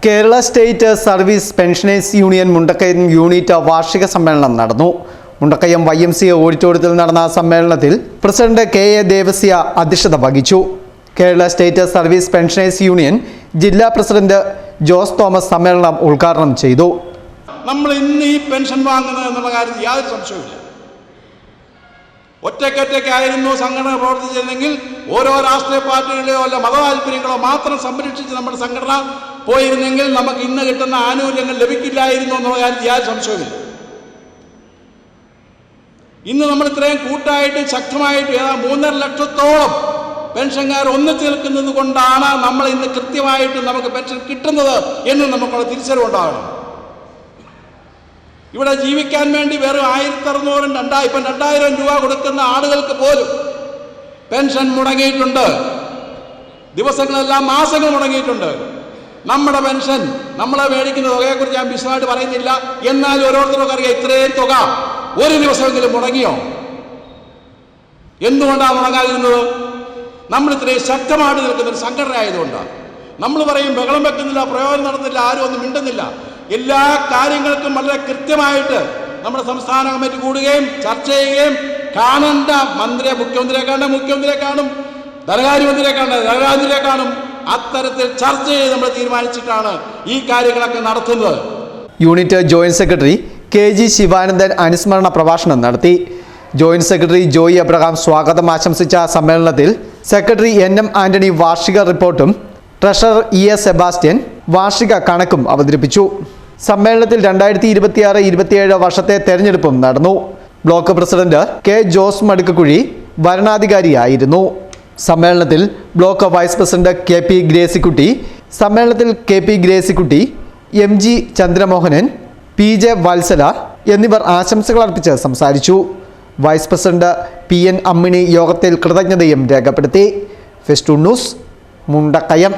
Kerala state service pensioners union Mundakkayam unit വാർഷിക സമ്മേളനം നടന്നു. മുണ്ടക്കയം YMCA ഓഡിറ്റോറിയത്തിൽ നടന്ന സമ്മേളനത്തിൽ പ്രസിഡന്റ് KA ദേവസ്യ അധ്യക്ഷത വഹിച്ചു. Kerala state service pensioners union ജില്ലാ പ്രസിഡന്റ് ജോസ് തോമസ് സമ്മേളനം ഉദ്ഘാടനം ചെയ്തു. നമ്മൾ ഇന്ന് ഈ പെൻഷൻ വാങ്ങുന്നത് എന്നുള്ള കാര്യത്തിൽ യാതൊരു സംശയവുമില്ല. ഒറ്റയ്ക്കൊറ്റയ്ക്കായിരുന്നു സംഘടന പ്രവർത്തിച്ചിരുന്നെങ്കിൽ ഓരോ രാഷ്ട്രീയ പാർട്ടികളെയോ അല്ല മതതാല്പര്യങ്ങളോ മാത്രം സംരക്ഷിച്ച് നമ്മുടെ സംഘടന പോയിരുന്നെങ്കിൽ നമുക്ക് ഇന്ന് കിട്ടുന്ന ആനുകൂല്യങ്ങൾ ലഭിക്കില്ലായിരുന്നു എന്നുള്ള കാര്യത്തിൽ യാതൊരു സംശയവുമില്ല. ഇന്ന് നമ്മൾ ഇത്രയും കൂട്ടായിട്ട് ശക്തമായിട്ട് 3.5 ലക്ഷത്തോളം പെൻഷൻകാർ ഒന്നിച്ചു നിൽക്കുന്നത് കൊണ്ടാണ് നമ്മൾ ഇന്ന് കൃത്യമായിട്ട് നമുക്ക് പെൻഷൻ കിട്ടുന്നത് എന്ന് നമുക്കുള്ള തിരിച്ചറിവുണ്ടാകണം. ഇവിടെ ജീവിക്കാൻ വേണ്ടി വെറും 1600 2000 രൂപ കൊടുക്കുന്ന ആളുകൾക്ക് പോലും പെൻഷൻ മുടങ്ങിയിട്ടുണ്ട്. ദിവസങ്ങളെല്ലാം മാസങ്ങൾ മുടങ്ങിയിട്ടുണ്ട്. നമ്മുടെ പെൻഷൻ നമ്മളെ മേടിക്കുന്ന തുകയെക്കുറിച്ച് ഞാൻ വിശദമായിട്ട് പറയുന്നില്ല. എന്നാൽ ഓരോരുത്തർക്കും അറിയാം ഇത്രയും തുക ഒരു ദിവസമെങ്കിലും മുടങ്ങിയോ? എന്തുകൊണ്ടാണ് മുടങ്ങാതിരുന്നത്? നമ്മൾ ഇത്രയും ശക്തമായിട്ട് നിൽക്കുന്ന ഒരു സംഘടന ആയതുകൊണ്ടാണ്. നമ്മൾ പറയും ബഹളം വെക്കുന്നില്ല, പ്രയോജനം നടന്നില്ല, ആരും ഒന്നും മിണ്ടുന്നില്ല. എല്ലാ കാര്യങ്ങൾക്കും വളരെ കൃത്യമായിട്ട് നമ്മുടെ സംസ്ഥാന കമ്മിറ്റി കൂടുകയും ചർച്ച ചെയ്യുകയും കാണേണ്ട മുഖ്യമന്ത്രിയെ കാണും, ധനകാര്യമന്ത്രിയെ കാണും. അത്തരത്തിൽ ചർച്ച ചെയ്ത് നമ്മൾ തീരുമാനിച്ചിട്ടാണ് ഈ കാര്യങ്ങളൊക്കെ നടത്തുന്നത്. Unit joint secretary KG Sivanandan അനുസ്മരണ പ്രഭാഷണം നടത്തി. ജോയിന്റ് സെക്രട്ടറി ജോയി അബ്രഹാം സ്വാഗതം ആശംസിച്ച സമ്മേളനത്തിൽ സെക്രട്ടറി NM ആന്റണി വാർഷിക റിപ്പോർട്ടും ട്രഷറർ ES സെബാസ്റ്റ്യൻ വാർഷിക കണക്കും അവതരിപ്പിച്ചു. സമ്മേളനത്തിൽ 2026-27 വർഷത്തെ തെരഞ്ഞെടുപ്പും നടന്നു. Block president K Jose Madukkuzhi വരണാധികാരിയായിരുന്നു. സമ്മേളനത്തിൽ block vice president KP Gracykutty, KP Gracykutty, MG Chandramohanan, PJ Vatsala എന്നിവർ ആശംസകൾ അർപ്പിച്ച് സംസാരിച്ചു. വൈസ് പ്രസിഡന്റ് PN അമ്മിണി യോഗത്തിൽ കൃതജ്ഞതയും രേഖപ്പെടുത്തി. Festoon News, Mundakayam.